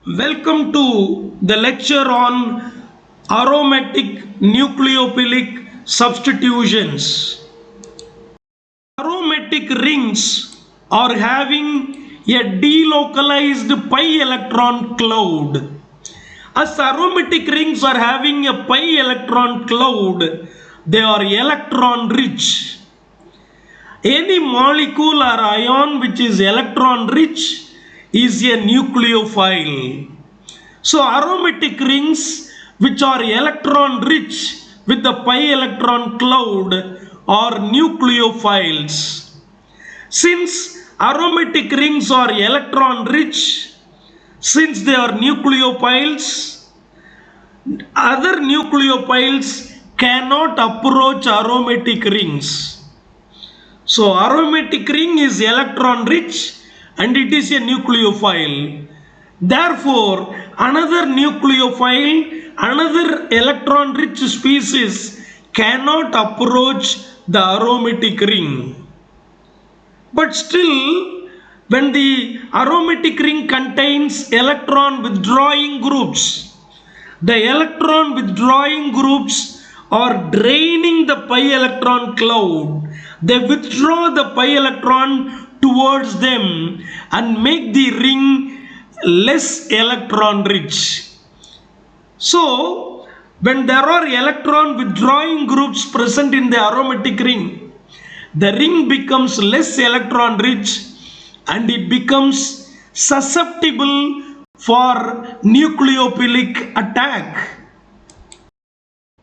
Welcome to the lecture on aromatic nucleophilic substitutions. Aromatic rings are having a delocalized pi electron cloud. As aromatic rings are having a pi electron cloud, they are electron rich. Any molecule or ion which is electron rich is a nucleophile. So aromatic rings which are electron rich with the pi electron cloud are nucleophiles. Since aromatic rings are electron rich, since they are nucleophiles, other nucleophiles cannot approach aromatic rings. So aromatic ring is electron rich and it is a nucleophile. Therefore, another nucleophile, another electron rich species cannot approach the aromatic ring. But still, when the aromatic ring contains electron withdrawing groups, the electron withdrawing groups are draining the pi electron cloud. They withdraw the pi electron towards them and make the ring less electron rich. So, when there are electron withdrawing groups present in the aromatic ring, the ring becomes less electron rich and it becomes susceptible for nucleophilic attack.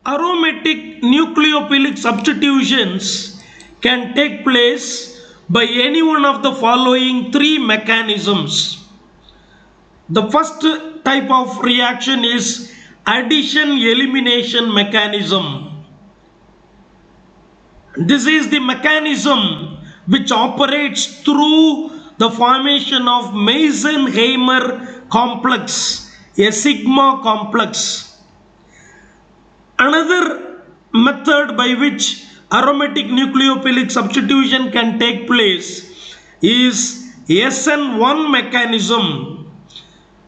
Aromatic nucleophilic substitutions can take place by any one of the following three mechanisms. The first type of reaction is addition-elimination mechanism. This is the mechanism which operates through the formation of Meitner-Hamer complex, a sigma complex. Another method by which aromatic nucleophilic substitution can take place is SN1 mechanism.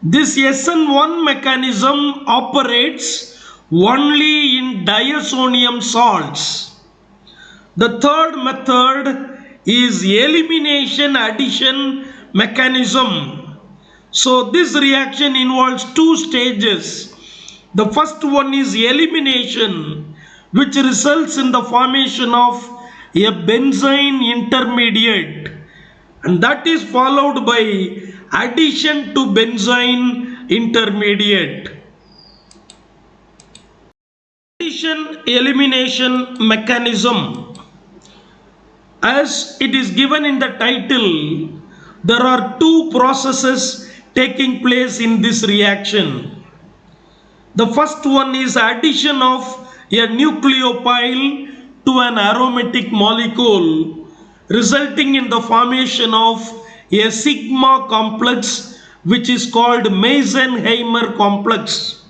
This SN1 mechanism operates only in diazonium salts. The third method is elimination addition mechanism. So this reaction involves two stages. The first one is elimination, which results in the formation of a benzene intermediate, and that is followed by addition to benzene intermediate. Addition elimination mechanism. As it is given in the title, there are two processes taking place in this reaction. The first one is addition of a nucleophile to an aromatic molecule, resulting in the formation of a sigma complex which is called Meitner-Hamer complex.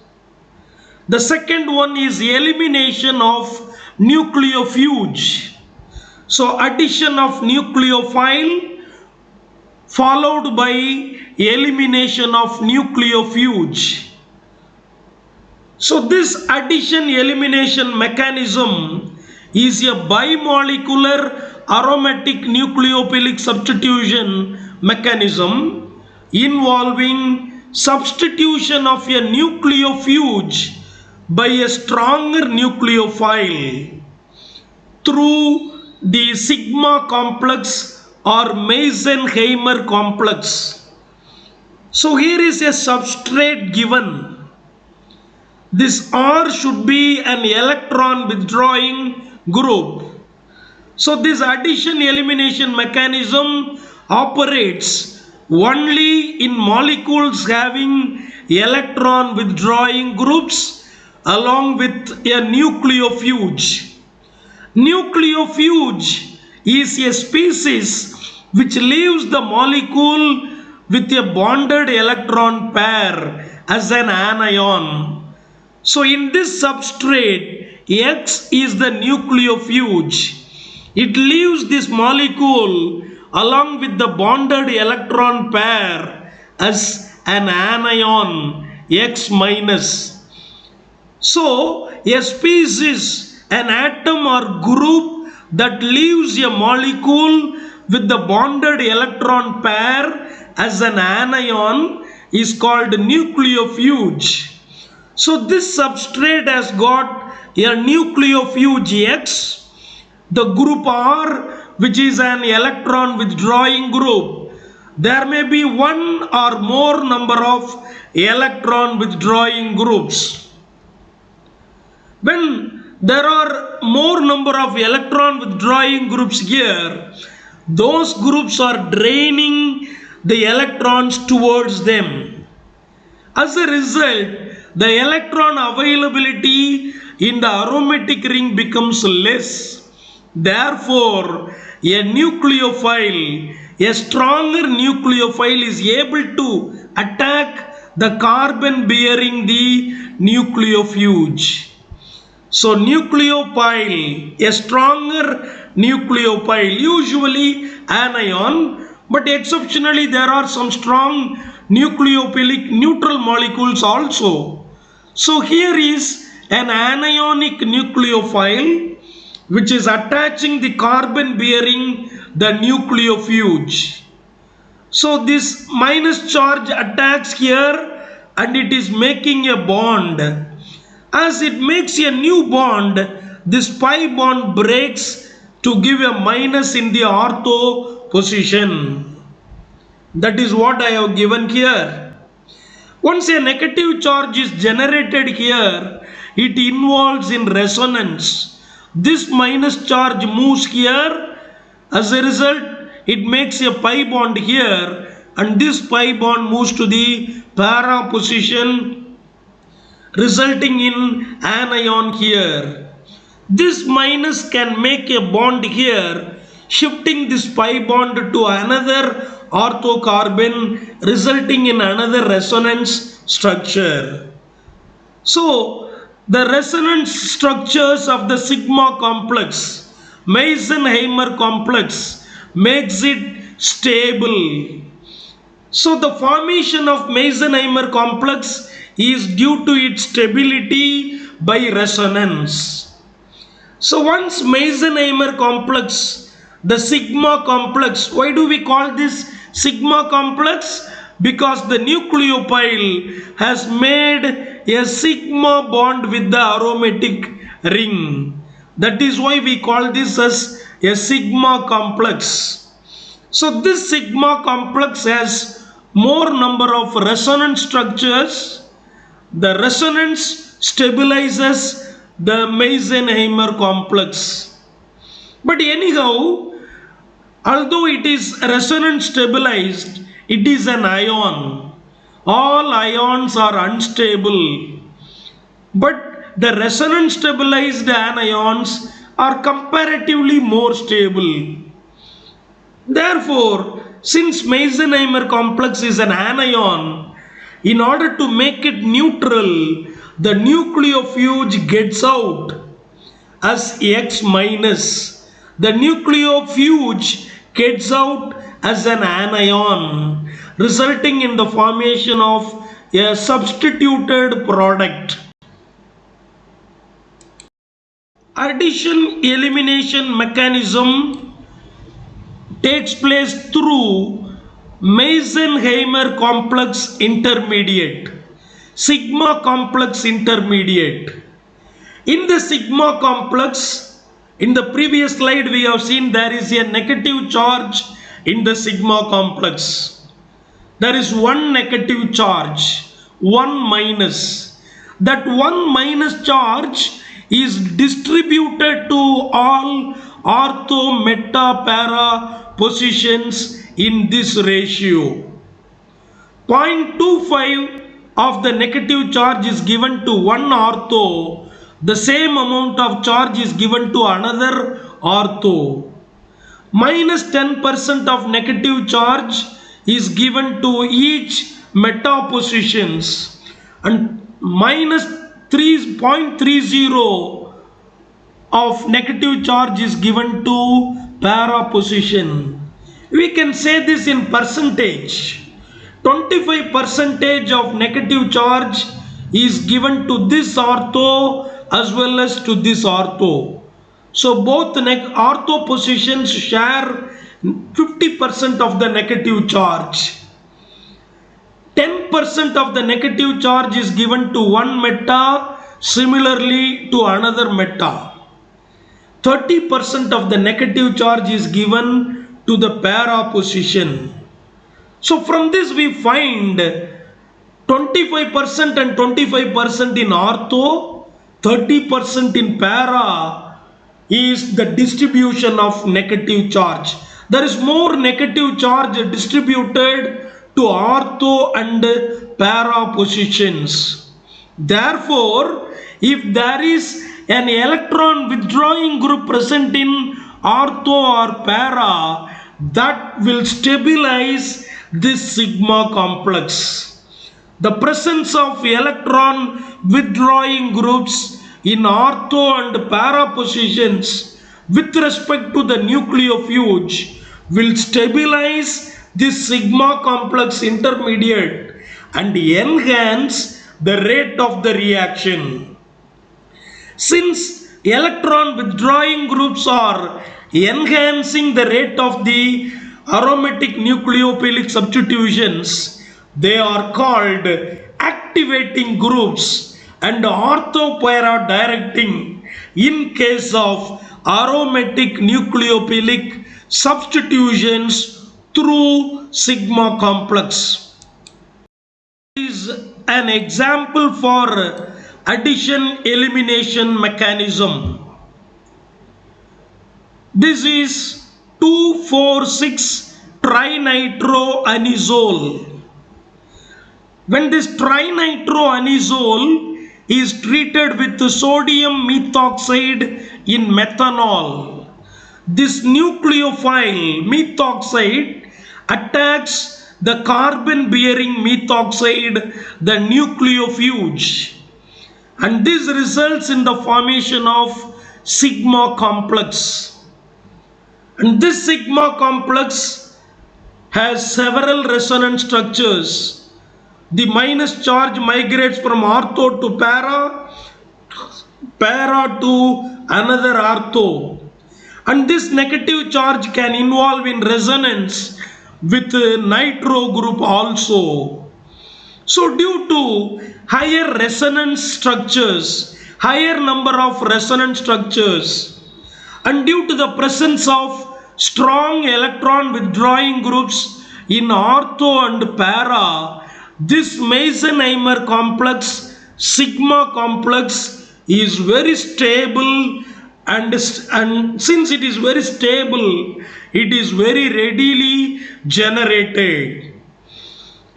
The second one is elimination of nucleofuge. So addition of nucleophile followed by elimination of nucleofuge. So this addition elimination mechanism is a bimolecular aromatic nucleophilic substitution mechanism involving substitution of a nucleofuge by a stronger nucleophile through the sigma complex or Meitner-Hamer complex. So here is a substrate given. This R should be an electron withdrawing group. So this addition elimination mechanism operates only in molecules having electron withdrawing groups along with a nucleofuge. Nucleofuge is a species which leaves the molecule with a bonded electron pair as an anion. So in this substrate, X is the nucleofuge. It leaves this molecule along with the bonded electron pair as an anion X minus. So a species, an atom or group that leaves a molecule with the bonded electron pair as an anion is called nucleophile. So this substrate has got a nucleophile X, the group R, which is an electron withdrawing group. There may be one or more number of electron withdrawing groups. When there are more number of electron withdrawing groups here, those groups are draining the electrons towards them. As a result, the electron availability in the aromatic ring becomes less. Therefore, a nucleophile, a stronger nucleophile is able to attack the carbon bearing the nucleophile. So nucleophile, a stronger nucleophile, usually anion, but exceptionally there are some strong nucleophilic neutral molecules also. So here is an anionic nucleophile which is attaching the carbon bearing the nucleophile. So this minus charge attacks here and it is making a bond. As it makes a new bond, this pi bond breaks to give a minus in the ortho position. That is what I have given here. Once a negative charge is generated here, it involves in resonance. This minus charge moves here. As a result, it makes a pi bond here, and this pi bond moves to the para position, resulting in anion here. This minus can make a bond here, shifting this pi bond to another orthocarbon, resulting in another resonance structure. So the resonance structures of the sigma complex, Meitner-Heimer complex, makes it stable. So the formation of Meitner-Heimer complex is due to its stability by resonance. So once Meitner-Heimer complex, the sigma complex, why do we call this sigma complex? Because the nucleophile has made a sigma bond with the aromatic ring. That is why we call this as a sigma complex. So this sigma complex has more number of resonance structures. The resonance stabilizes the Meitner-Heimer complex. But anyhow, although it is resonance stabilized, it is an ion. All ions are unstable. But the resonance stabilized anions are comparatively more stable. Therefore, since Meitner-Heimer complex is an anion, in order to make it neutral, the nucleophile gets out as X minus. The nucleophile gets out as an anion, resulting in the formation of a substituted product. Addition elimination mechanism takes place through Meitner-Heimer complex intermediate, sigma complex intermediate. In the sigma complex, in the previous slide we have seen there is a negative charge in the sigma complex. There is one negative charge, one minus. That one minus charge is distributed to all ortho, meta, para positions in this ratio. 0.25 of the negative charge is given to one ortho. The same amount of charge is given to another ortho. Minus 10% of negative charge is given to each meta positions, and minus 3.30 of negative charge is given to para position. We can say this in percentage. 25% of negative charge is given to this ortho as well as to this ortho. So both ortho positions share 50% of the negative charge. 10% of the negative charge is given to one meta, similarly to another meta. 30% of the negative charge is given to the para position. So from this we find 25% and 25% in ortho, 30% in para is the distribution of negative charge. There is more negative charge distributed to ortho and para positions. Therefore, if there is an electron withdrawing group present in ortho or para, that will stabilize this sigma complex. The presence of electron withdrawing groups in ortho and para positions with respect to the nucleofuge will stabilize this sigma complex intermediate and enhance the rate of the reaction. Since electron withdrawing groups are enhancing the rate of the aromatic nucleophilic substitutions, they are called activating groups and ortho-para directing in case of aromatic nucleophilic substitutions through sigma complex. This is an example for addition elimination mechanism. This is 2,4,6 trinitroanisole. When this trinitroanisole is treated with sodium methoxide in methanol, this nucleophile methoxide attacks the carbon bearing methoxide, the nucleofuge, and this results in the formation of sigma complex. And this sigma complex has several resonance structures. The minus charge migrates from ortho to para, para to another ortho. And this negative charge can involve in resonance with nitro group also. So due to higher resonance structures, higher number of resonance structures, and due to the presence of strong electron withdrawing groups in ortho and para, this Meitner-Eimer complex, sigma complex, is very stable, and since it is very stable, it is very readily generated.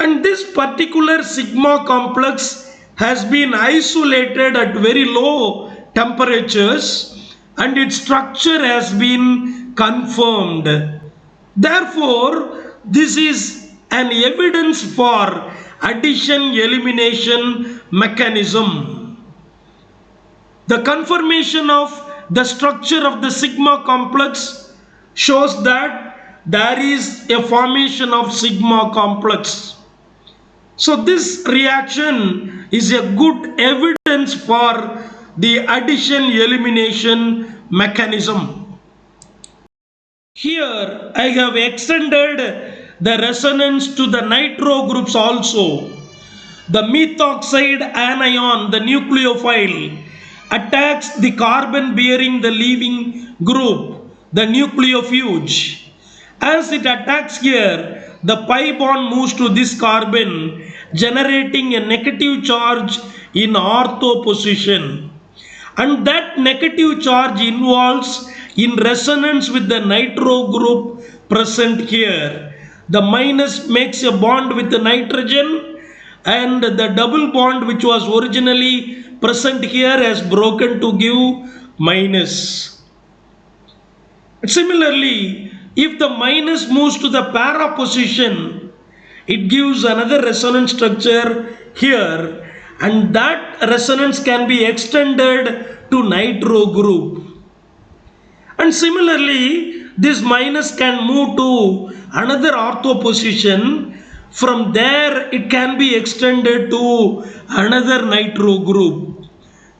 And this particular sigma complex has been isolated at very low temperatures and its structure has been confirmed. Therefore, this is an evidence for addition elimination mechanism. The confirmation of the structure of the sigma complex shows that there is a formation of sigma complex. So this reaction is a good evidence for the addition elimination mechanism. Here I have extended the resonance to the nitro groups also. The methoxide anion, the nucleophile, attacks the carbon bearing the leaving group, the nucleofuge. As it attacks here, the pi bond moves to this carbon, generating a negative charge in ortho position. And that negative charge involves in resonance with the nitro group present here. The minus makes a bond with the nitrogen, and the double bond which was originally present here has broken to give minus. Similarly, if the minus moves to the para position, it gives another resonance structure here, and that resonance can be extended to nitro group. And similarly, this minus can move to another ortho position From there, it can be extended to another nitro group.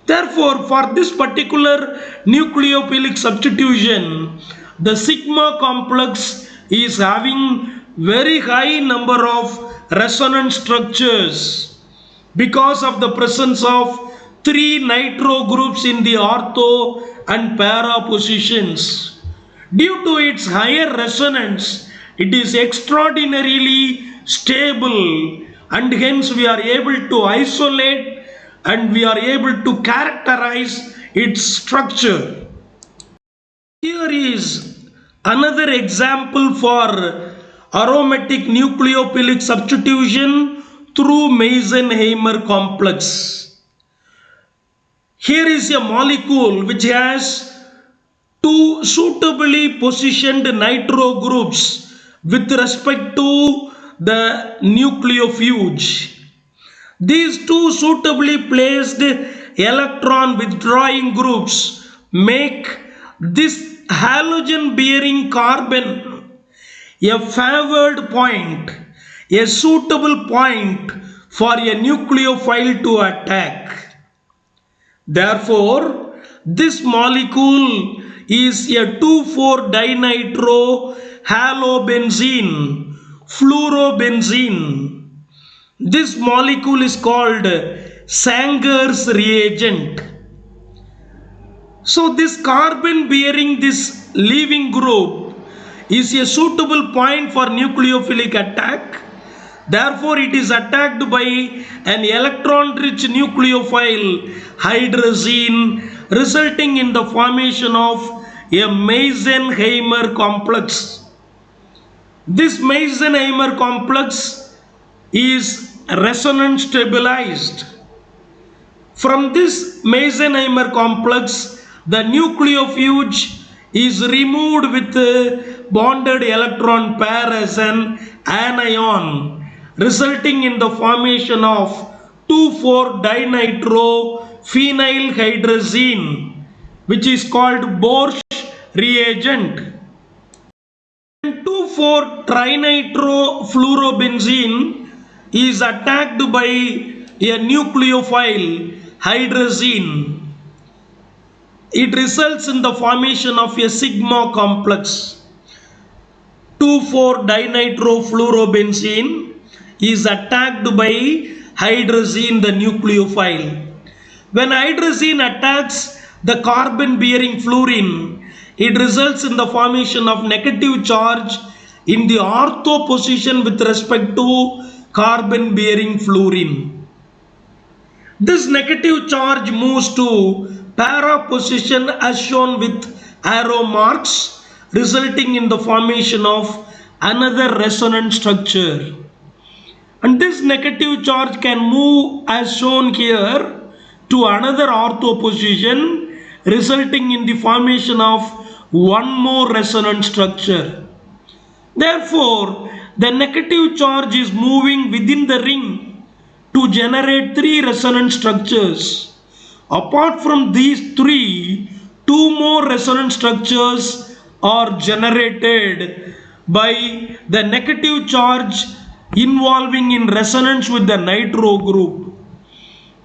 Therefore, for this particular nucleophilic substitution, the sigma complex is having very high number of resonance structures because of the presence of three nitro groups in the ortho and para positions. Due to its higher resonance, it is extraordinarily stable, and hence we are able to isolate and we are able to characterize its structure. Here is another example for aromatic nucleophilic substitution through Meisenheimer complex. Here is a molecule which has two suitably positioned nitro groups with respect to the nucleofuge. These two suitably placed electron withdrawing groups make this halogen bearing carbon a favored point, a suitable point for a nucleophile to attack. Therefore, this molecule is a 2,4-dinitro halobenzene, fluorobenzene. This molecule is called Sanger's reagent. So this carbon bearing this leaving group is a suitable point for nucleophilic attack. Therefore, it is attacked by an electron-rich nucleophile hydrazine, resulting in the formation of a Meisenheimer complex. This Meisenheimer complex is resonance stabilized. From this Meisenheimer complex, the nucleofuge is removed with bonded electron pair as an anion, resulting in the formation of 2,4-dinitro phenylhydrazine, which is called Borch reagent. 2,4-trinitro-fluorobenzene is attacked by a nucleophile hydrazine. It results in the formation of a sigma complex. 2,4-dinitro-fluorobenzene is attacked by hydrazine, the nucleophile. When hydrazine attacks the carbon bearing fluorine, it results in the formation of negative charge in the ortho position with respect to carbon bearing fluorine. This negative charge moves to para position as shown with arrow marks, resulting in the formation of another resonance structure. And this negative charge can move as shown here to another ortho position, resulting in the formation of one more resonance structure. Therefore, the negative charge is moving within the ring to generate three resonance structures. Apart from these three, two more resonance structures are generated by the negative charge involving in resonance with the nitro group.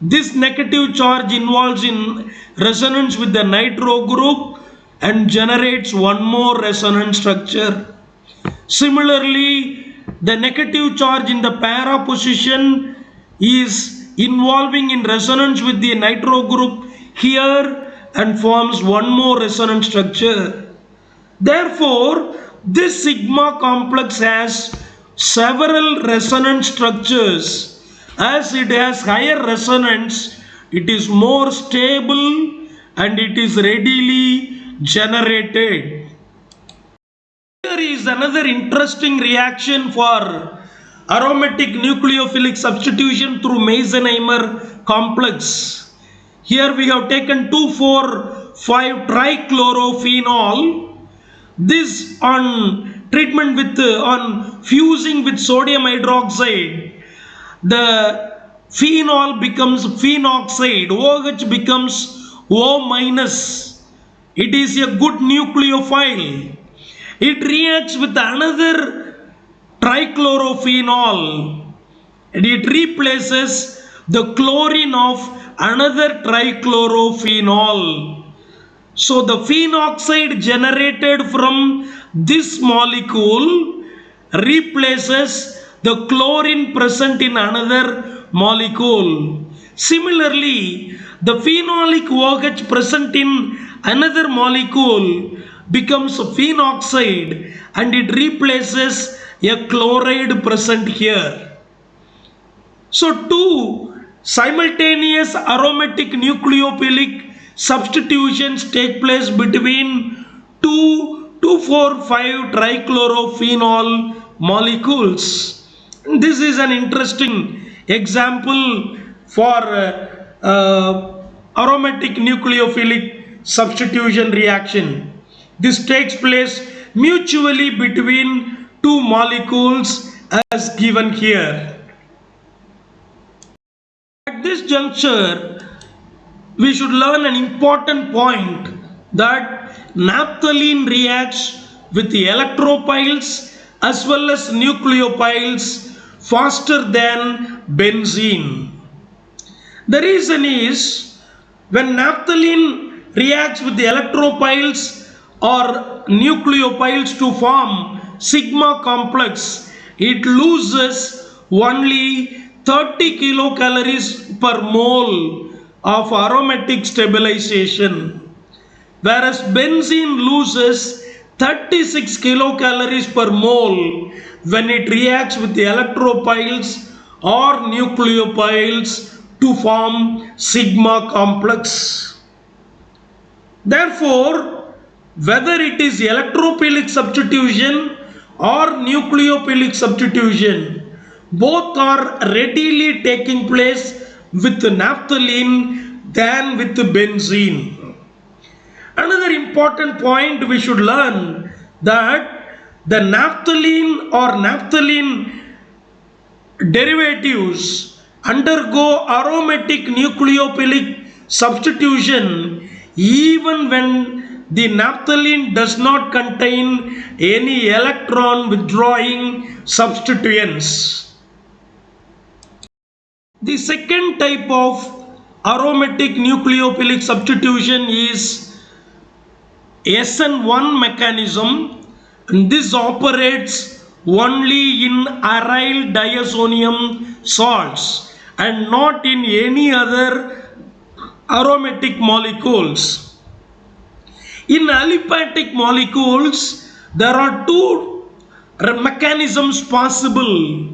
This negative charge involves in resonance with the nitro group and generates one more resonance structure. Similarly, the negative charge in the para position is involving in resonance with the nitro group here and forms one more resonance structure. Therefore, this sigma complex has several resonance structures. As it has higher resonance, it is more stable and it is readily generated. Here is another interesting reaction for aromatic nucleophilic substitution through Meisenheimer complex. Here we have taken 2,4,5-trichlorophenol. This on treatment with on fusing with sodium hydroxide, the phenol becomes phenoxide, OH becomes O minus. It is a good nucleophile. It reacts with another trichlorophenol, and it replaces the chlorine of another trichlorophenol. So the phenoxide generated from this molecule replaces the chlorine present in another molecule. Similarly, the phenolic OH present in another molecule becomes a phenoxide and it replaces a chloride present here. So two simultaneous aromatic nucleophilic substitutions take place between two 2,4,5 trichlorophenol molecules. This is an interesting example for aromatic nucleophilic substitution reaction. This takes place mutually between two molecules as given here. At this juncture, we should learn an important point that naphthalene reacts with the electrophiles as well as nucleophiles faster than benzene. The reason is, when naphthalene reacts with the electrophiles or nucleophiles to form sigma complex, it loses only 30 kilocalories per mole of aromatic stabilization, whereas benzene loses 36 kilocalories per mole when it reacts with the electrophiles or nucleophiles to form sigma complex. Therefore, whether it is electrophilic substitution or nucleophilic substitution, both are readily taking place with naphthalene than with benzene. Another important point we should learn that the naphthalene or naphthalene derivatives undergo aromatic nucleophilic substitution even when the naphthalene does not contain any electron withdrawing substituents. The second type of aromatic nucleophilic substitution is SN1 mechanism, and this operates only in aryl diazonium salts and not in any other aromatic molecules. In aliphatic molecules, there are two mechanisms possible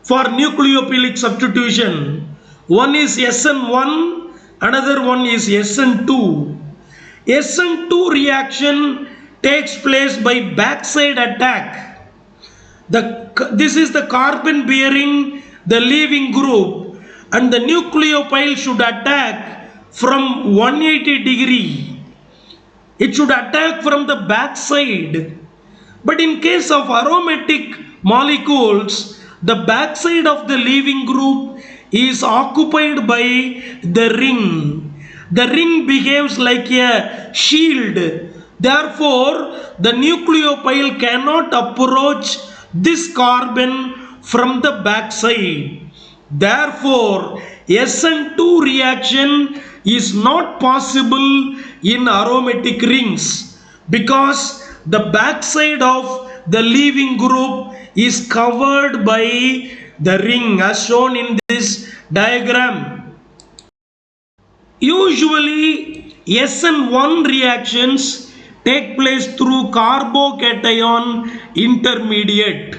for nucleophilic substitution. One is SN1, another one is SN2. SN2 reaction takes place by backside attack. This is the carbon bearing the leaving group, and the nucleophile should attack from 180 degree. It should attack from the backside. But in case of aromatic molecules, the backside of the leaving group is occupied by the ring. The ring behaves like a shield. Therefore, the nucleophile cannot approach this carbon from the backside. Therefore, SN2 reaction is not possible in aromatic rings because the backside of the leaving group is covered by the ring as shown in this diagram. Usually, SN1 reactions take place through carbocation intermediate.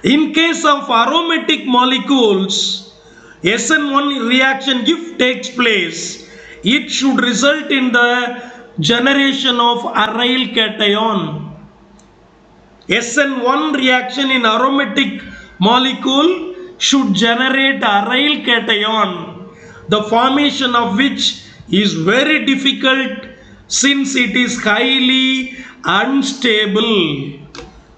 In case of aromatic molecules, SN1 reaction if takes place, it should result in the generation of aryl cation. SN1 reaction in aromatic molecule should generate aryl cation, the formation of which is very difficult since it is highly unstable.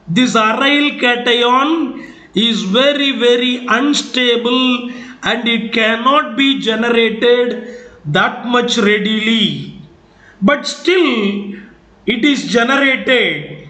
This aryl cation is very unstable and it cannot be generated that much readily, but still it is generated.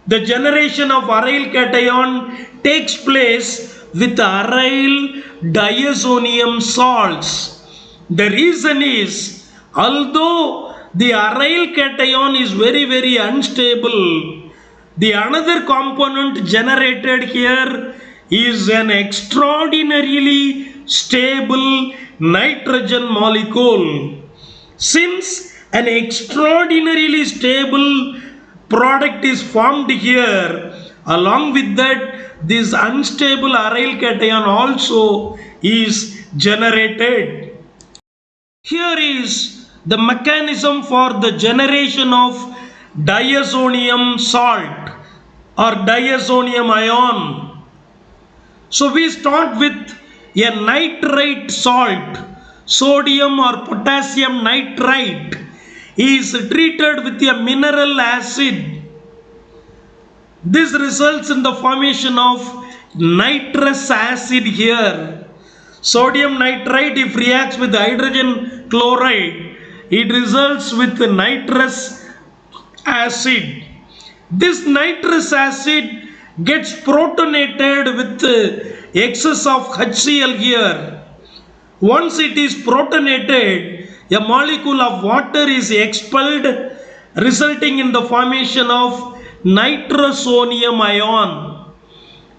The generation of aryl cation takes place with aryl diazonium salts. The reason is, although the aryl cation is very unstable, the another component generated here is an extraordinarily stable nitrogen molecule. Since an extraordinarily stable product is formed here, along with that this unstable aryl cation also is generated. Here is the mechanism for the generation of diazonium salt or diazonium ion. So we start with a nitrite salt. Sodium or potassium nitrite is treated with a mineral acid. This results in the formation of nitrous acid here. Sodium nitrite, if reacts with hydrogen chloride, it results with nitrous acid. This nitrous acid gets protonated with excess of HCl here. Once it is protonated, a molecule of water is expelled, resulting in the formation of nitrosonium ion.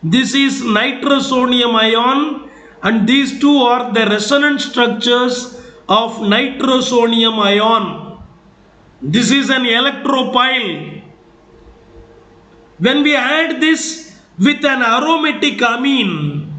This is nitrosonium ion, and these two are the resonance structures of nitrosonium ion. This is an electropile. When we add this with an aromatic amine,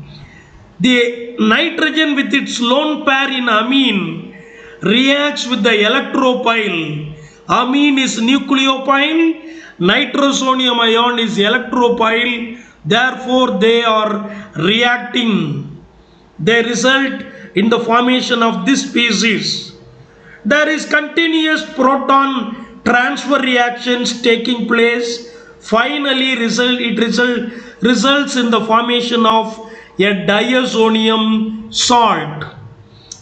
the nitrogen with its lone pair in amine reacts with the electropile. Amine is nucleophile, nitrosonium ion is electropile, therefore they are reacting. They result in the formation of this species. There is continuous proton transfer reactions taking place. Finally, it results in the formation of a diazonium salt.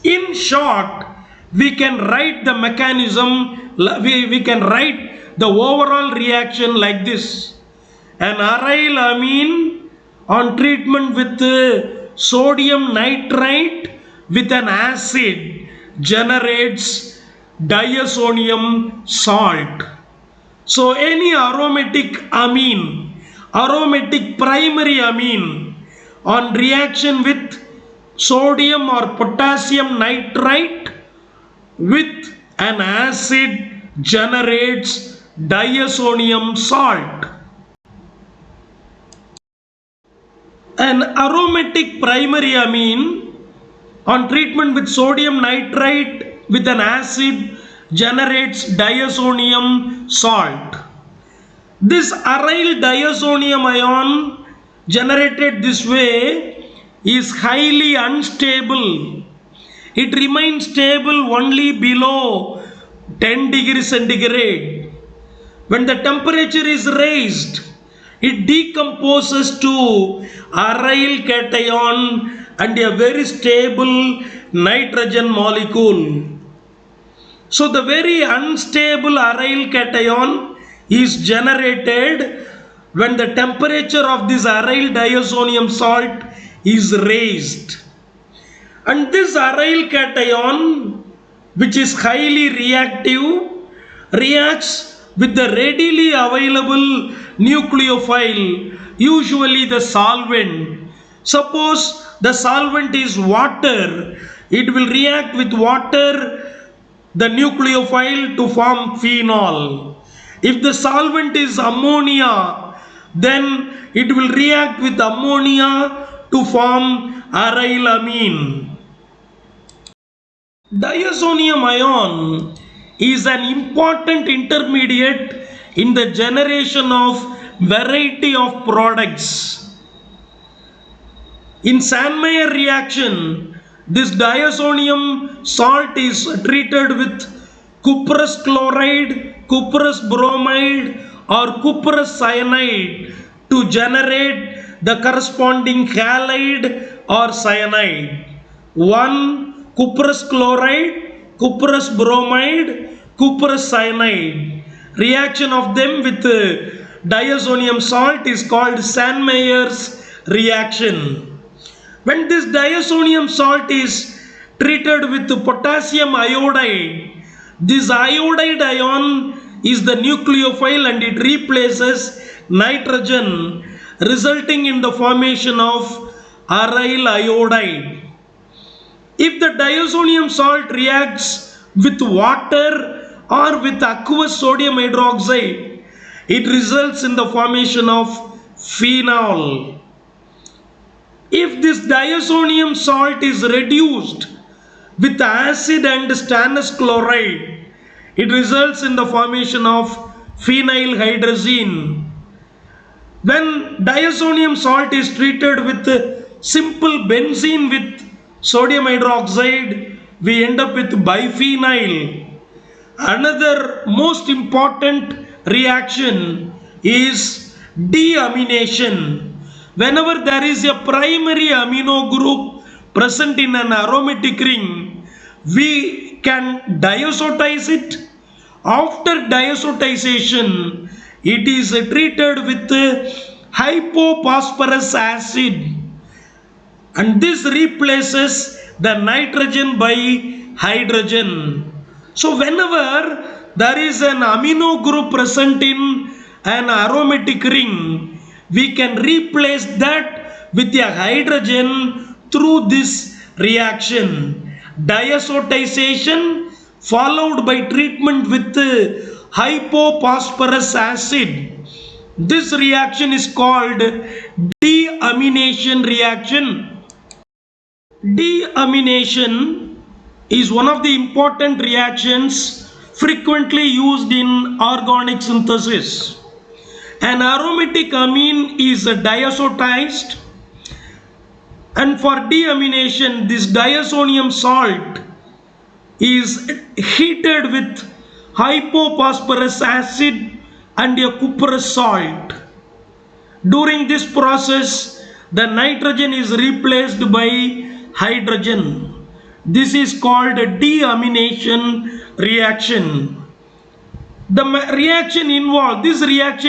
In short, we can write the mechanism, we can write the overall reaction like this. An aryl amine on treatment with sodium nitrite with an acid generates diazonium salt. So any aromatic amine, aromatic primary amine on reaction with sodium or potassium nitrite with an acid generates diazonium salt. An aromatic primary amine on treatment with sodium nitrite with an acid generates diazonium salt. This aryl diazonium ion generated this way is highly unstable. It remains stable only below 10 degrees centigrade. When the temperature is raised, it decomposes to aryl cation and a very stable nitrogen molecule. So the very unstable aryl cation is generated when the temperature of this aryl diazonium salt is raised. And this aryl cation, which is highly reactive, reacts with the readily available nucleophile, usually the solvent. Suppose the solvent is water, it will react with water, the nucleophile, to form phenol. If the solvent is ammonia, then it will react with ammonia to form aryl amine. Diazonium ion is an important intermediate in the generation of variety of products. In Sandmeyer reaction, this diazonium salt is treated with cuprous chloride, cuprous bromide or cuprous cyanide to generate the corresponding halide or cyanide. 1 cuprous chloride, cuprous bromide, cuprous cyanide. Reaction of them with diazonium salt is called Sandmeyer's reaction. When this diazonium salt is treated with potassium iodide, this iodide ion is the nucleophile and it replaces nitrogen, resulting in the formation of aryl iodide. If the diazonium salt reacts with water or with aqueous sodium hydroxide, it results in the formation of phenol. If this diazonium salt is reduced with acid and stannous chloride, it results in the formation of phenylhydrazine. When diazonium salt is treated with simple benzene with sodium hydroxide, we end up with biphenyl. Another most important reaction is deamination. Whenever there is a primary amino group present in an aromatic ring, we can diazotize it. After diazotization, it is treated with hypophosphorus acid, and this replaces the nitrogen by hydrogen. So whenever there is an amino group present in an aromatic ring, we can replace that with a hydrogen through this reaction. Diazotization followed by treatment with hypophosphorus acid. This reaction is called deamination reaction. Deamination is one of the important reactions frequently used in organic synthesis. An aromatic amine is diazotized, and for deamination, this diazonium salt is heated with hypophosphorus acid and a cuprous salt. During this process, the nitrogen is replaced by hydrogen. This is called a deamination reaction. This reaction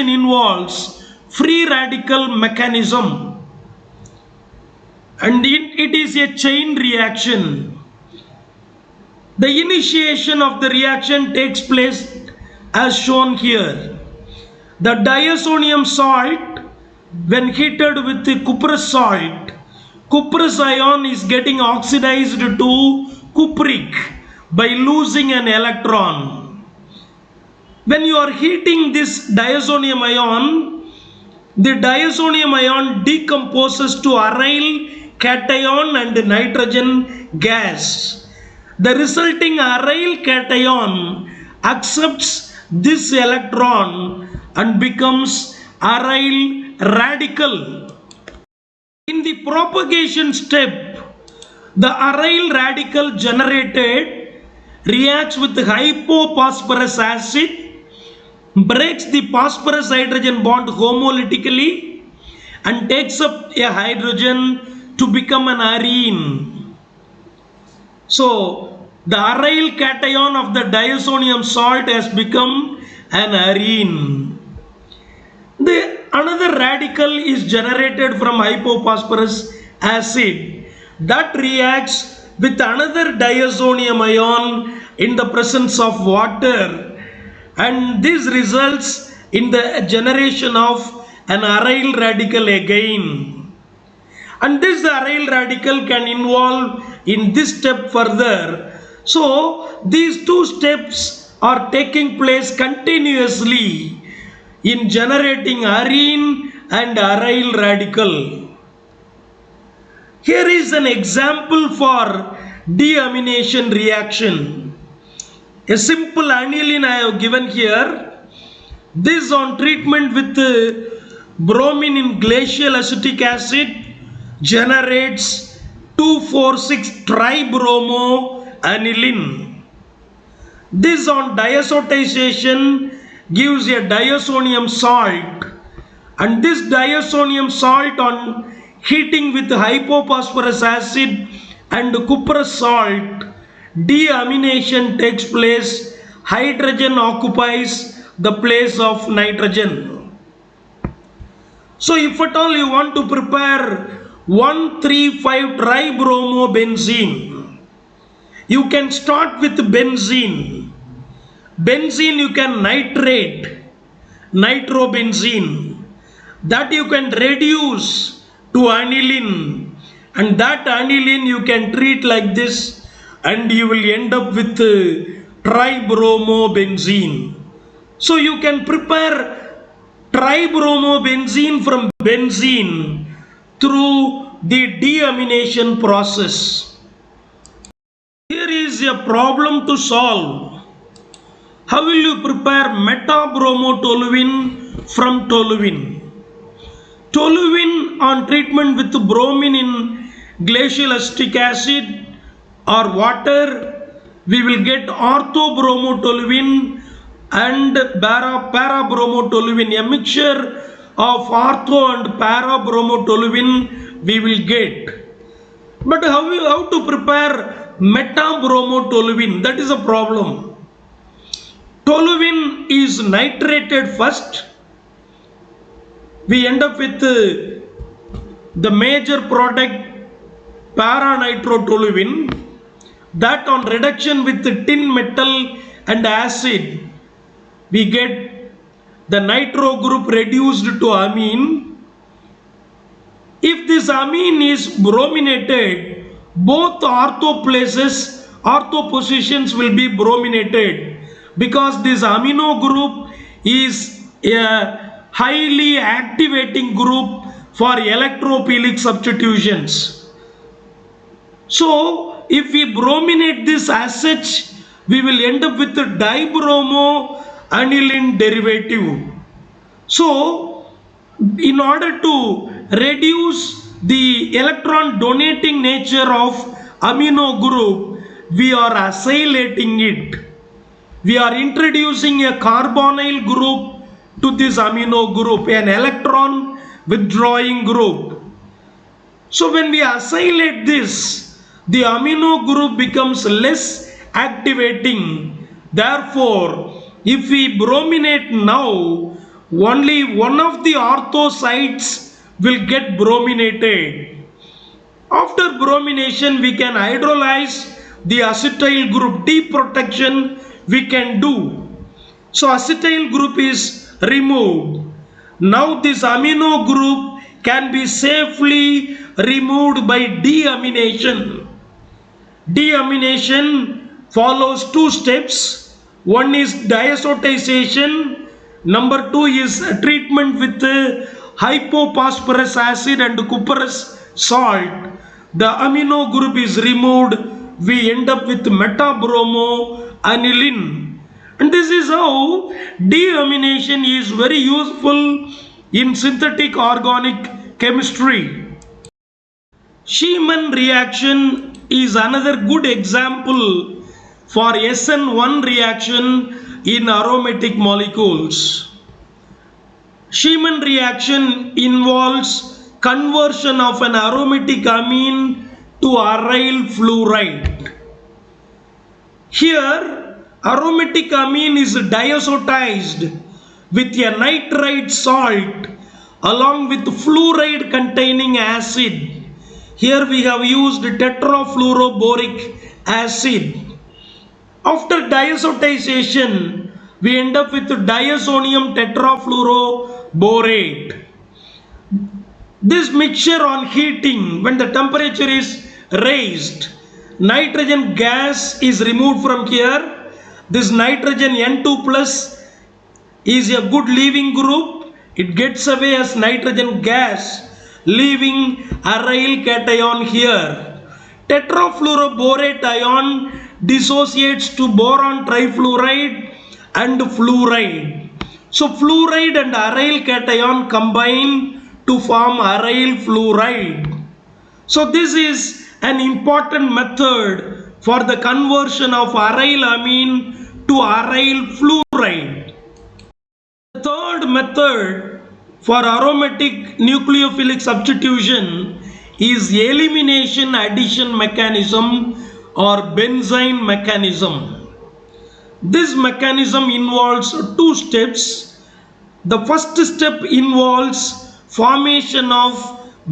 involves free radical mechanism, and it is a chain reaction. The initiation of the reaction takes place as shown here. The diazonium salt, when heated with the cuprous salt, cuprous ion is getting oxidized to cupric by losing an electron. When you are heating this diazonium ion, the diazonium ion decomposes to aryl cation and nitrogen gas. The resulting aryl cation accepts this electron and becomes aryl radical. In the propagation step, the aryl radical generated reacts with hypophosphorus acid, breaks the phosphorus hydrogen bond homolytically, and takes up a hydrogen to become an arene. So the aryl cation of the diazonium salt has become an arene. Another radical is generated from hypophosphorus acid that reacts with another diazonium ion in the presence of water, and this results in the generation of an aryl radical again. And this aryl radical can involve in this step further. So these two steps are taking place continuously in generating arene and aryl radical. Here is an example for deamination reaction. A simple aniline I have given here. This on treatment with bromine in glacial acetic acid generates 2,4,6-tribromoaniline. This on diazotization gives a diazonium salt, and this diazonium salt on heating with hypophosphorus acid and cuprous salt, deamination takes place. Hydrogen occupies the place of nitrogen. So if at all you want to prepare 1,3,5 tribromobenzene, you can start with benzene. Benzene you can nitrate, nitrobenzene. That you can reduce to aniline, and that aniline you can treat like this, and you will end up with tribromobenzene. So you can prepare tribromobenzene from benzene through the deamination process. Here is a problem to solve. How will you prepare metabromotoluene from toluene? Toluene on treatment with bromine in glacial acetic acid or water, we will get orthobromotoluene and parabromotoluene. A mixture of ortho and parabromotoluene we will get. But how to prepare metabromotoluene? That is a problem. Toluene is nitrated first. We end up with the major product paranitrotoluene. That on reduction with the tin metal and acid, we get the nitro group reduced to amine. If this amine is brominated, both ortho positions will be brominated, because this amino group is a highly activating group for electrophilic substitutions. So if we brominate this as such, we will end up with a dibromoaniline derivative. So in order to reduce the electron donating nature of amino group, we are acylating it. We are introducing a carbonyl group to this amino group, an electron withdrawing group. So when we acylate this, the amino group becomes less activating. Therefore, if we brominate now, only one of the ortho sites will get brominated. After bromination, we can hydrolyze the acetyl group. Deprotection we can do. So acetyl group is removed. Now this amino group can be safely removed by deamination. Deamination follows two steps. One is diazotization. Number two is treatment with hypophosphorus acid and cuprous salt. The amino group is removed. We end up with metabromoaniline. And this is how deamination is very useful in synthetic organic chemistry. Schumann reaction is another good example for SN1 reaction in aromatic molecules. Schumann reaction involves conversion of an aromatic amine to aryl fluoride. Here, aromatic amine is diazotized with a nitrite salt along with fluoride containing acid. Here we have used tetrafluoroboric acid. After diazotization, we end up with diazonium tetrafluoroborate. This mixture on heating, when the temperature is raised, nitrogen gas is removed from here. This nitrogen N2 plus is a good leaving group. It gets away as nitrogen gas, leaving aryl cation here. Tetrafluoroborate ion dissociates to boron trifluoride and fluoride. So fluoride and aryl cation combine to form aryl fluoride. So this is an important method for the conversion of aryl amine to aryl fluoride. The third method for aromatic nucleophilic substitution is elimination addition mechanism or benzene mechanism. This mechanism involves two steps. The first step involves formation of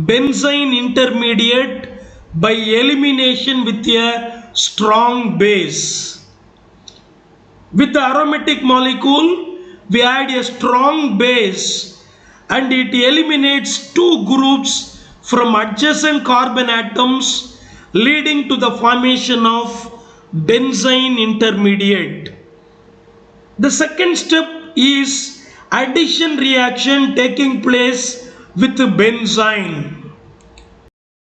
benzyne intermediate by elimination with a strong base. With the aromatic molecule, we add a strong base and it eliminates two groups from adjacent carbon atoms, leading to the formation of benzyne intermediate. The second step is addition reaction taking place with benzene.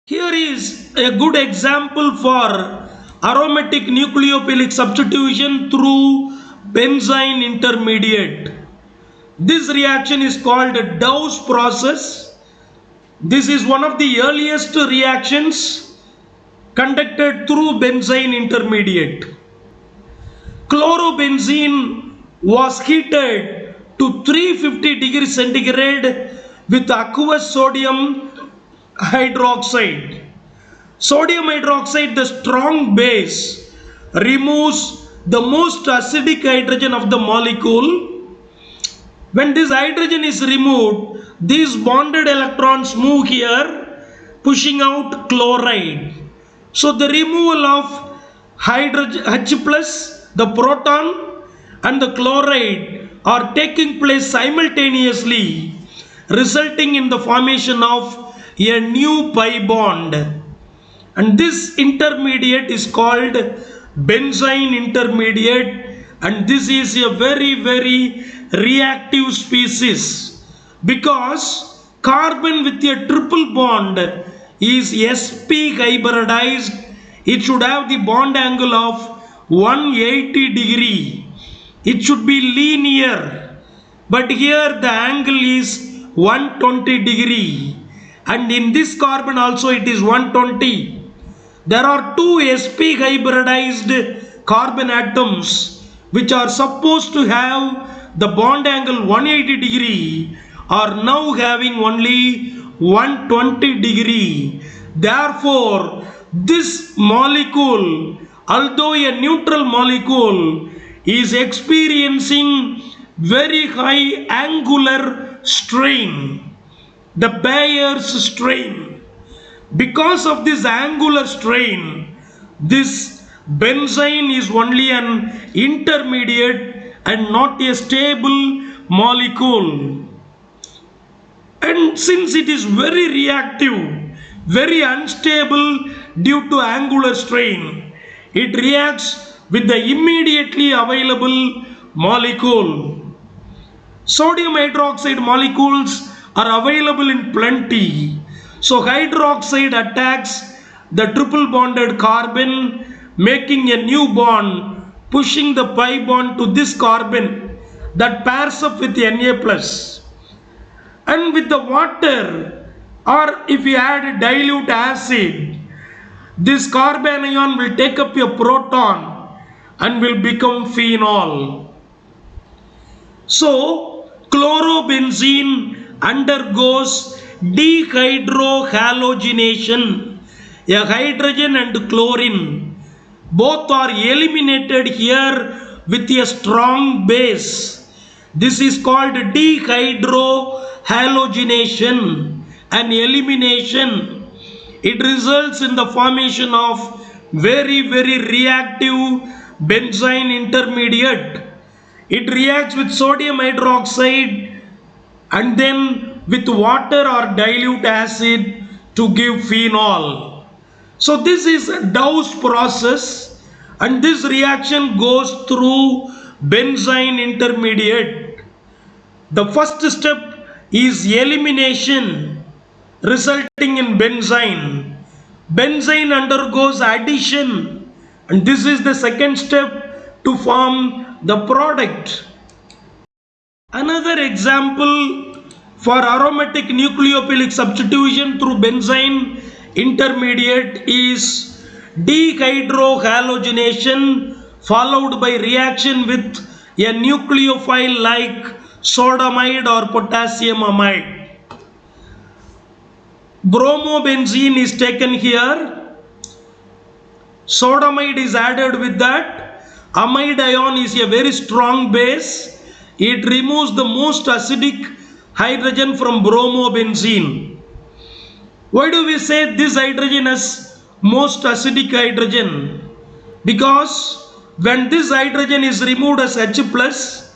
Here is a good example for aromatic nucleophilic substitution through benzyne intermediate. This reaction is called Dow's process. This is one of the earliest reactions conducted through benzyne intermediate. Chlorobenzene was heated to 350 degrees centigrade with aqueous sodium hydroxide. Sodium hydroxide, the strong base, removes the most acidic hydrogen of the molecule. When this hydrogen is removed, these bonded electrons move here, pushing out chloride. So the removal of hydrogen H plus, the proton and the chloride are taking place simultaneously, resulting in the formation of a new pi bond. And this intermediate is called benzyne intermediate, and this is a very reactive species because carbon with a triple bond is sp hybridized. It should have the bond angle of 180 degree. It should be linear, but here the angle is 120 degree, and in this carbon also it is 120. There are two sp hybridized carbon atoms which are supposed to have the bond angle 180 degree are now having only 120 degree. Therefore, this molecule, although a neutral molecule, is experiencing very high angular strain, the Bayer's strain. Because of this angular strain, this benzene is only an intermediate and not a stable molecule. And since it is very reactive, very unstable due to angular strain, it reacts with the immediately available molecule. Sodium hydroxide molecules are available in plenty. So hydroxide attacks the triple bonded carbon, making a new bond, pushing the pi bond to this carbon that pairs up with Na+. And with the water, or if you add dilute acid, this carbon ion will take up a proton and will become phenol. So chlorobenzene undergoes dehydrohalogenation. A hydrogen and chlorine both are eliminated here with a strong base. This is called dehydrohalogenation and elimination. It results in the formation of very reactive benzyne intermediate. It reacts with sodium hydroxide and then with water or dilute acid to give phenol. So this is Dow's process, and this reaction goes through benzyne intermediate. The first step is elimination, resulting in benzene. Benzene undergoes addition, and this is the second step to form the product. Another example for aromatic nucleophilic substitution through benzyne intermediate is dehydrohalogenation followed by reaction with a nucleophile like sodamide or potassium amide. Bromobenzene is taken here. Sodamide is added with that. Amide ion is a very strong base. It removes the most acidic hydrogen from bromobenzene. Why do we say this hydrogen is most acidic hydrogen? Because when this hydrogen is removed as H plus,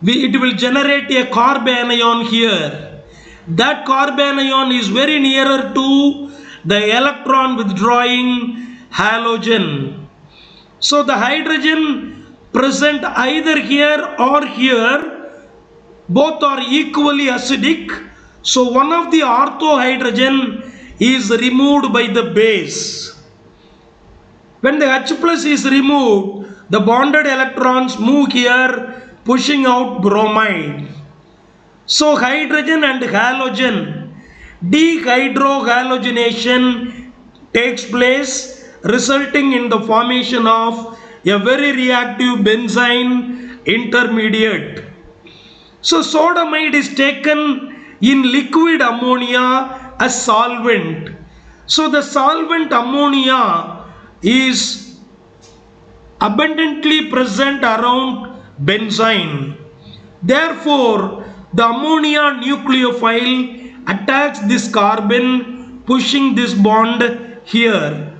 it will generate a carbanion here. That carbanion is very nearer to the electron withdrawing halogen. So the hydrogen present either here or here, both are equally acidic. So one of the ortho hydrogen is removed by the base. When the H plus is removed, the bonded electrons move here, pushing out bromide. So hydrogen and halogen, dehydrohalogenation takes place, resulting in the formation of a very reactive benzene intermediate. So sodamide is taken in liquid ammonia as solvent. So the solvent ammonia is abundantly present around benzene. Therefore, the ammonia nucleophile attacks this carbon, pushing this bond here.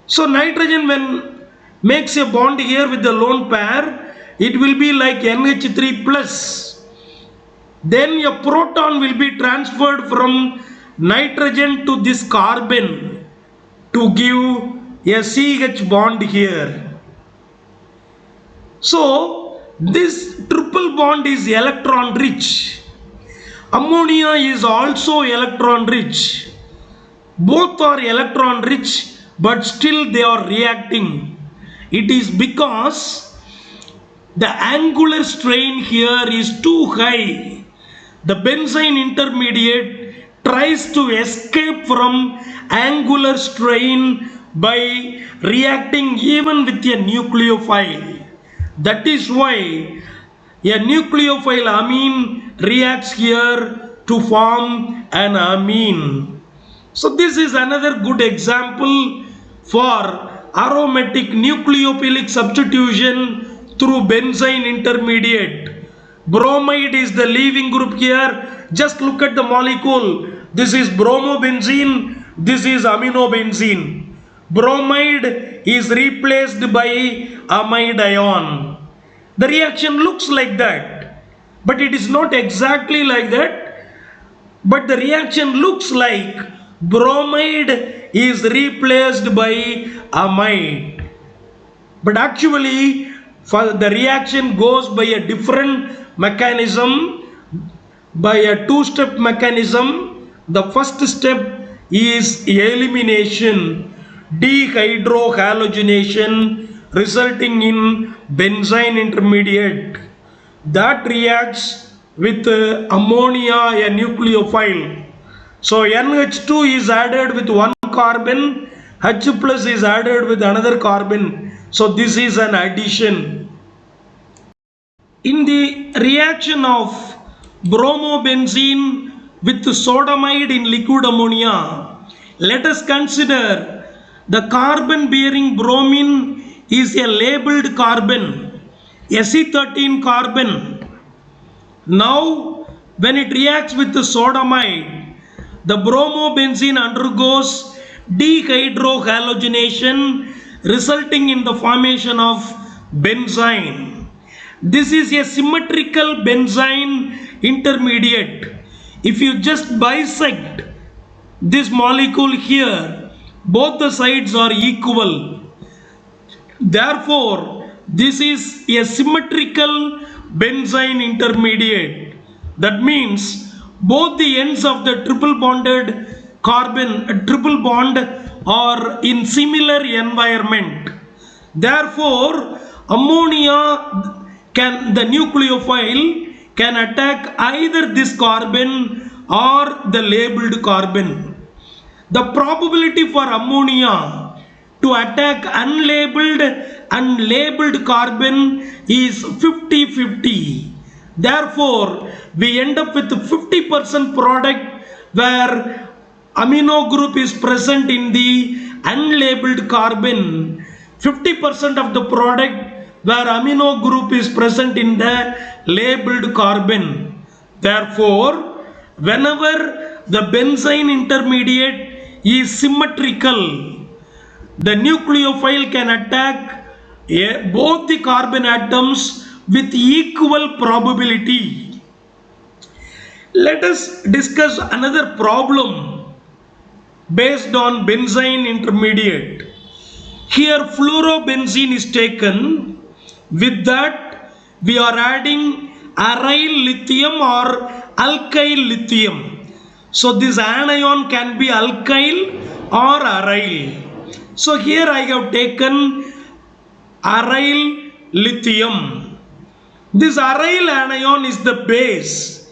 So nitrogen, when makes a bond here with the lone pair, it will be like NH3 plus. Then a proton will be transferred from nitrogen to this carbon to give a CH bond here. So this triple bond is electron rich. Ammonia is also electron rich. Both are electron rich, but still they are reacting. It is because the angular strain here is too high. The benzene intermediate tries to escape from angular strain by reacting even with a nucleophile. That is why a nucleophile amine reacts here to form an amine. So this is another good example for aromatic nucleophilic substitution through benzene intermediate. Bromide is the leaving group here. Just look at the molecule. This is bromobenzene, this is aminobenzene. Bromide is replaced by amide ion. The reaction looks like that, but it is not exactly like that. But the reaction looks like bromide is replaced by amide. But actually, the reaction goes by a different mechanism, by a two-step mechanism. The first step is elimination, dehydrohalogenation, resulting in benzene intermediate that reacts with ammonia, a nucleophile. So NH2 is added with one carbon, H plus is added with another carbon. So this is an addition. In the reaction of bromobenzene with sodamide in liquid ammonia, let us consider the carbon bearing bromine is a labeled carbon, Se13 carbon. Now when it reacts with the sodamide, the bromobenzene undergoes dehydrohalogenation, resulting in the formation of benzene. This is a symmetrical benzene intermediate. If you just bisect this molecule here, both the sides are equal. Therefore, this is a symmetrical benzene intermediate. That means both the ends of the triple bond are in similar environment. Therefore, ammonia the nucleophile can attack either this carbon or the labeled carbon. The probability for ammonia to attack unlabeled and labeled carbon is 50-50. Therefore, we end up with 50% product where amino group is present in the unlabeled carbon, 50% of the product where amino group is present in the labeled carbon. Therefore, whenever the benzene intermediate is symmetrical, the nucleophile can attack both the carbon atoms with equal probability. Let us discuss another problem based on benzene intermediate. Here fluorobenzene is taken. With that we are adding aryl lithium or alkyl lithium. So this anion can be alkyl or aryl. So here I have taken aryl lithium. This aryl anion is the base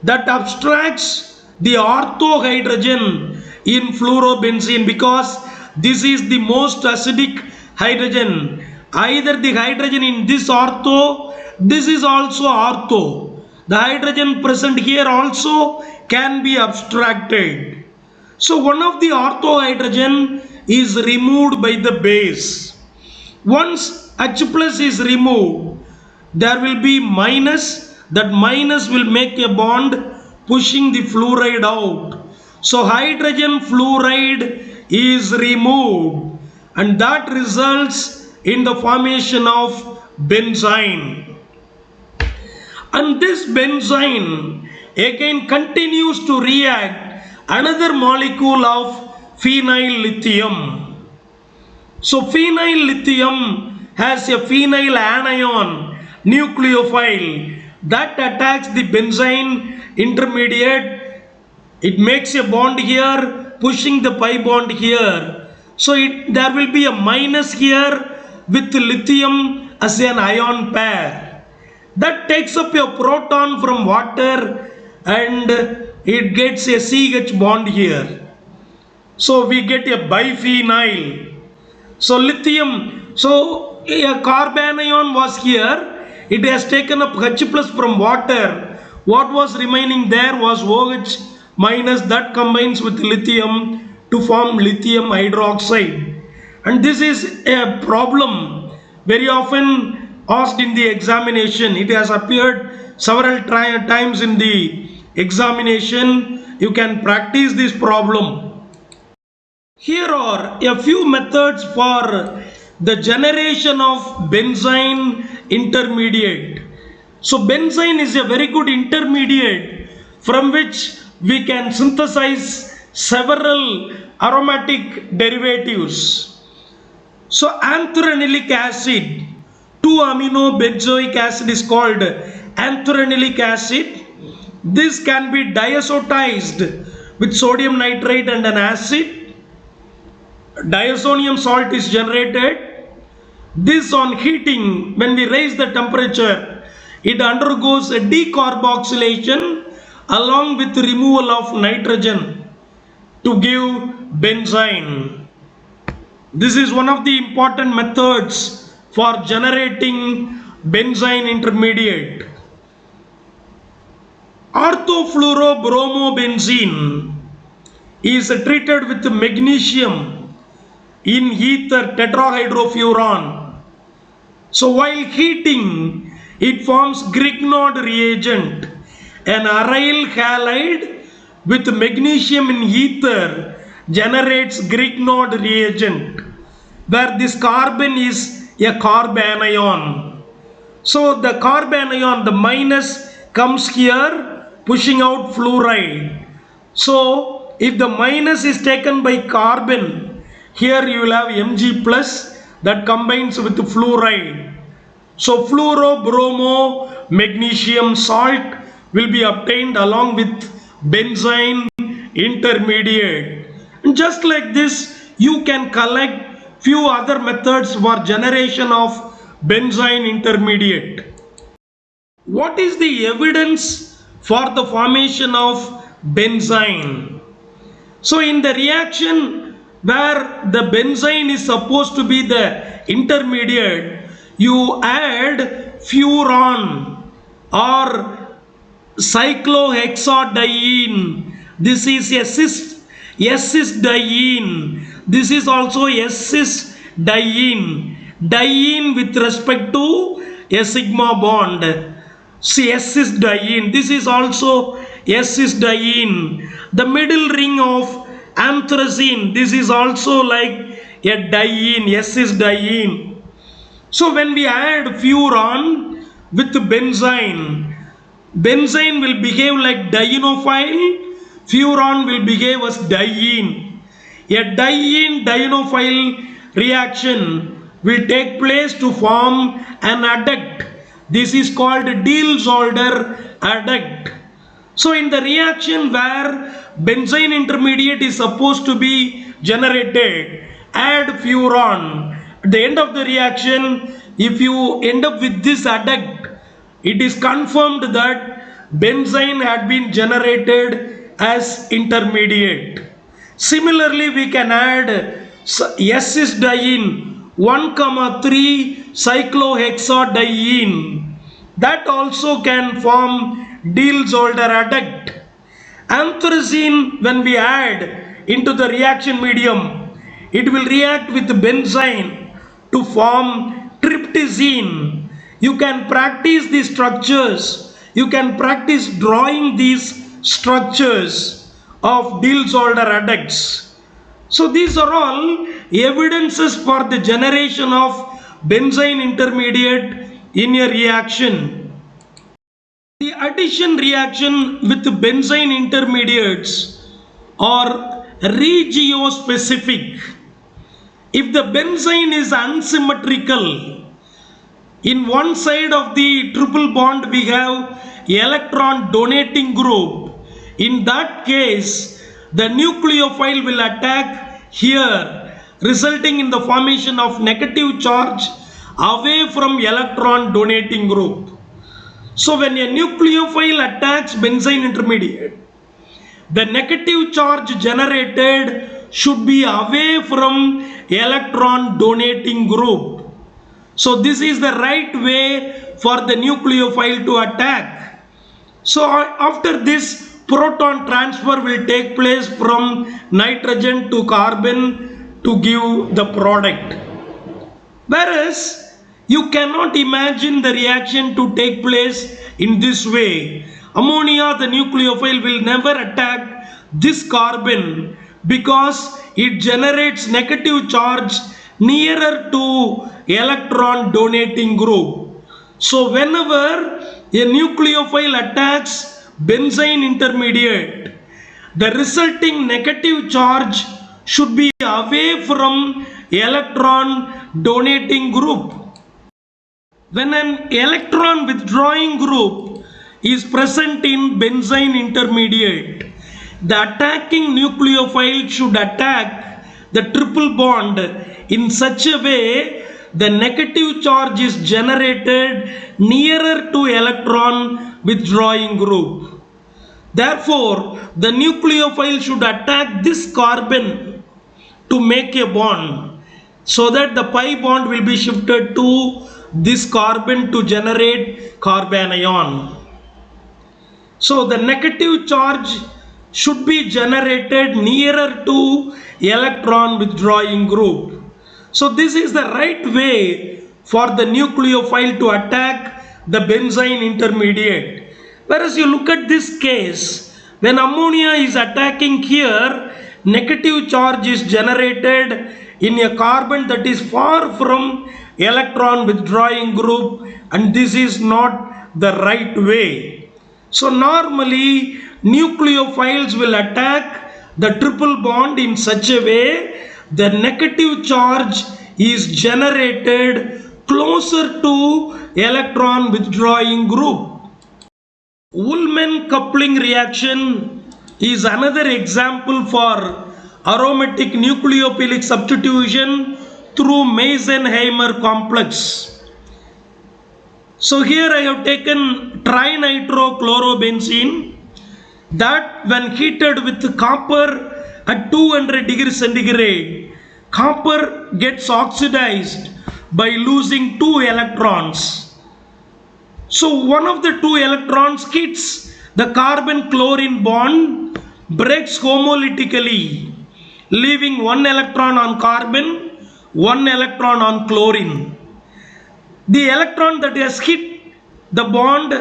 that abstracts the ortho hydrogen in fluorobenzene, because this is the most acidic hydrogen. Either the hydrogen in this ortho, this is also ortho. The hydrogen present here also can be abstracted. So one of the ortho hydrogen is removed by the base. Once H plus is removed, there will be minus. That minus will make a bond pushing the fluoride out. So hydrogen fluoride is removed, and that results in the formation of benzene. And this benzene again continues to react another molecule of phenyl lithium. So phenyl lithium has a phenyl anion nucleophile that attacks the benzene intermediate. It makes a bond here, pushing the pi bond here. So there will be a minus here with lithium as an ion pair. That takes up a proton from water and it gets a CH bond here. So we get a biphenyl. So lithium, so a carbanion was here. It has taken up H plus from water. What was remaining there was OH minus, that combines with lithium to form lithium hydroxide. And this is a problem very often asked in the examination. It has appeared several times in the examination. You can practice this problem. Here are a few methods for the generation of benzene intermediate. So benzene is a very good intermediate from which we can synthesize several aromatic derivatives. So anthranilic acid, 2-amino benzoic acid is called anthranilic acid. This can be diazotized with sodium nitrate and an acid. Diazonium salt is generated. This on heating, when we raise the temperature, it undergoes a decarboxylation along with removal of nitrogen to give benzene. This is one of the important methods for generating benzene intermediate. Orthofluorobromobenzene is treated with magnesium in ether tetrahydrofuran. So while heating, it forms Grignard reagent, an aryl halide with magnesium in ether generates Grignard reagent, where this carbon is a carbanion. So the carbanion, the minus comes here pushing out fluoride. So if the minus is taken by carbon, here you will have Mg plus that combines with the fluoride. So fluorobromo magnesium salt will be obtained along with benzene intermediate. And just like this, you can collect few other methods for generation of benzene intermediate. What is the evidence for the formation of benzene? So in the reaction where the benzene is supposed to be the intermediate, you add furan or cyclohexadiene. This is a cis-diene. This is also a cis-diene. Diene with respect to a sigma bond. See, S is diene. This is also S is diene. The middle ring of anthracene. This is also like a diene. S is diene. So when we add furan with benzene, benzene will behave like dienophile. Furan will behave as diene. A diene-dienophile reaction will take place to form an adduct. This is called Diels-Alder adduct. So in the reaction where benzene intermediate is supposed to be generated, add furan. At the end of the reaction, if you end up with this adduct, it is confirmed that benzene had been generated as intermediate. Similarly, we can add S-diene 1,3 cyclohexadiene. That also can form Diels-Alder adduct. Anthracene, when we add into the reaction medium, it will react with benzene to form tryptazene. You can practice these structures. You can practice drawing these structures of Diels-Alder adducts. So these are all evidences for the generation of benzene intermediate in a reaction. The addition reaction with benzene intermediates are regiospecific. If the benzene is unsymmetrical, in one side of the triple bond we have electron donating group. In that case, the nucleophile will attack here, resulting in the formation of negative charge away from electron donating group. So when a nucleophile attacks benzene intermediate, the negative charge generated should be away from electron donating group. So this is the right way for the nucleophile to attack. So after this, proton transfer will take place from nitrogen to carbon to give the product. Whereas you cannot imagine the reaction to take place in this way. Ammonia, the nucleophile, will never attack this carbon because it generates negative charge nearer to electron donating group. So whenever a nucleophile attacks benzene intermediate, the resulting negative charge should be away from electron donating group. When an electron withdrawing group is present in benzene intermediate, the attacking nucleophile should attack the triple bond in such a way the negative charge is generated nearer to electron withdrawing group. Therefore, the nucleophile should attack this carbon to make a bond so that the pi bond will be shifted to this carbon to generate carbanion. So the negative charge should be generated nearer to electron withdrawing group. So this is the right way for the nucleophile to attack the benzene intermediate. Whereas you look at this case, when ammonia is attacking here, negative charge is generated in a carbon that is far from electron withdrawing group, and this is not the right way. So normally nucleophiles will attack the triple bond in such a way the negative charge is generated closer to electron withdrawing group. Ullmann coupling reaction is another example for aromatic nucleophilic substitution through Meisenheimer complex. So here I have taken trinitrochlorobenzene that when heated with copper at 200 degrees centigrade, copper gets oxidized by losing 2 electrons. So one of the 2 electrons hits the carbon-chlorine bond, breaks homolytically, leaving 1 electron on carbon, 1 electron on chlorine. The electron that has hit the bond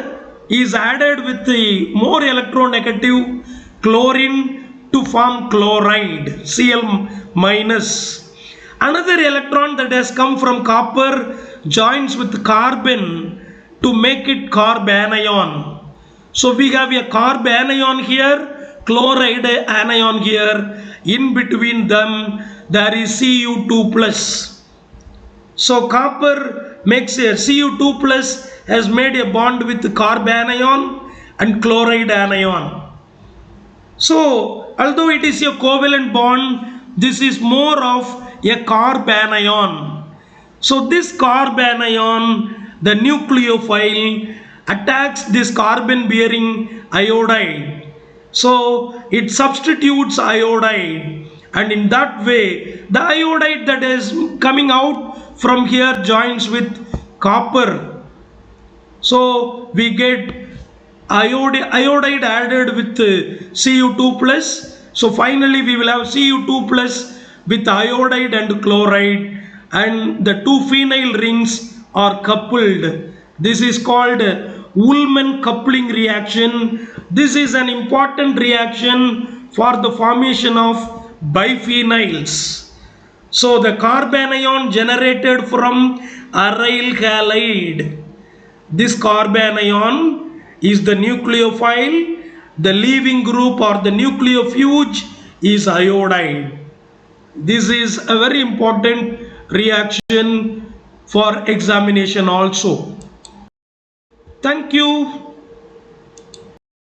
is added with the more electronegative chlorine to form chloride, Cl minus. Another electron that has come from copper joins with carbon to make it carbanion. So we have a carbanion here, chloride anion here. In between them there is Cu2 plus. So copper makes a Cu2 plus has made a bond with carbanion and chloride anion. So although it is a covalent bond, this is more of a carbanion. So this carbanion, the nucleophile attacks this carbon bearing iodide. So it substitutes iodide, and in that way the iodide that is coming out from here joins with copper. So we get iodide added with Cu2 plus. So finally we will have Cu2 plus with iodide and chloride, and the two phenyl rings are coupled. This is called Ullmann coupling reaction. This is an important reaction for the formation of biphenyls. So the carbanion generated from aryl halide. This carbanion is the nucleophile. The leaving group or the nucleofuge is iodide. This is a very important reaction for examination also. Thank you.